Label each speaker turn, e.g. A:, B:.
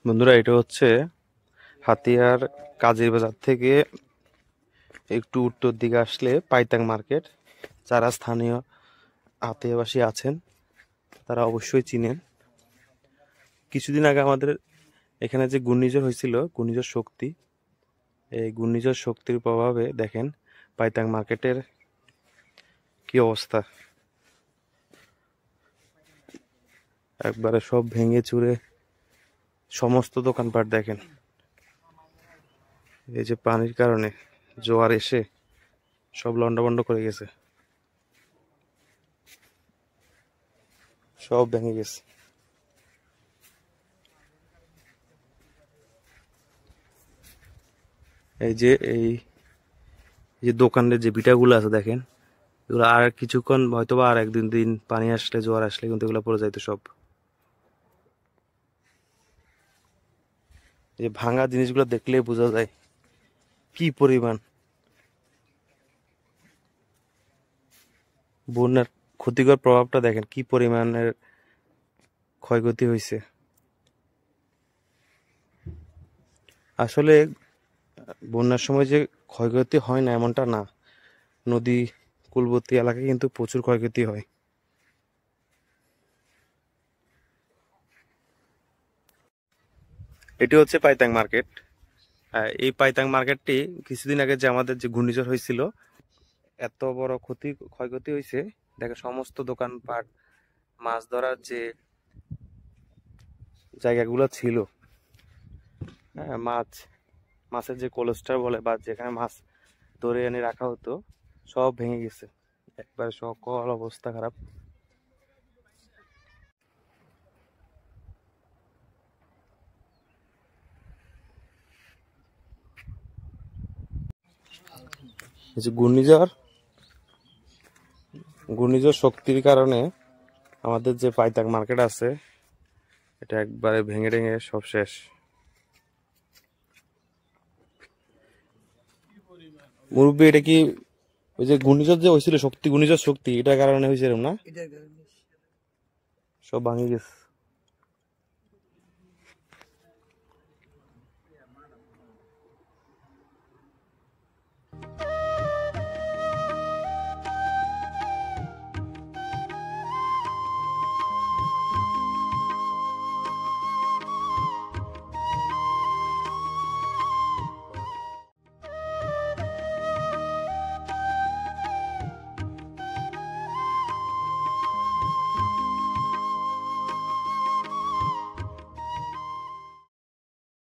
A: বন্ধুরা, এটা হচ্ছে হাতিয়ার কাজীর বাজার থেকে একটু উত্তর দিকে আসলে পাইতাং মার্কেট। যারা স্থানীয় হাতিয়াবাসী আছেন তারা অবশ্যই চিনেন। কিছুদিন আগে আমাদের এখানে যে ঘূর্ণিঝড় হয়েছিল, ঘূর্ণিঝড় শক্তি, এই ঘূর্ণিঝড় শক্তির প্রভাবে দেখেন পাইতাং মার্কেটের কি অবস্থা। একবারে সব ভেঙে চুরে সমস্ত দোকানপাট দেখেন। এই যে পানির কারণে জোয়ার এসে সব লন্ডভন্ড করে গেছে, সব ভেঙে গেছে। এই যে দোকানের যে বিটাগুলো আছে দেখেন, এগুলো আর কিছুক্ষণ হয়তো বা আর একদিন দিন পানি আসলে, জোয়ার আসলে কিন্তু এগুলো পড়ে যাইতো সব। এই ভাঙা জিনিসগুলো দেখলেই বোঝা যায় কি পরিমাণ বন্যার ক্ষতিকর প্রভাবটা। দেখেন কি পরিমাণের ক্ষয়ক্ষতি হয়েছে। আসলে বন্যার সময় যে ক্ষয়ক্ষতি হয় না এমনটা না, নদী কূলবর্তী এলাকায় কিন্তু প্রচুর ক্ষয়ক্ষতি হয়। এটি হচ্ছে পাইতাং মার্কেট। এই পাইতাং মার্কেটটি কিছুদিন আগে যে আমাদের যে ঘূর্ণিঝড় হয়েছিল, এত বড় ক্ষয়ক্ষতি হয়েছে। দেখে সমস্ত দোকানপাট, মাছ ধরার যে জায়গাগুলো ছিল, হ্যাঁ, মাছের যে কোলেস্টার বলে বা যেখানে মাছ ধরে এনে রাখা হতো, সব ভেঙে গেছে। একবার সকল অবস্থা খারাপ। এই যে ঘূর্ণিঝড় শক্তির কারণে আমাদের যে পাইতাক মার্কেট আছে, এটা একবারে ভেঙে টেঙে সব শেষ। মুরব্বী, এটা কি ওই যে ঘূর্ণিঝড় যে হয়েছিল, ঘূর্ণিঝড় শক্তি, এটার কারণে হয়েছে এরকম না? সব ভাঙে গেছে।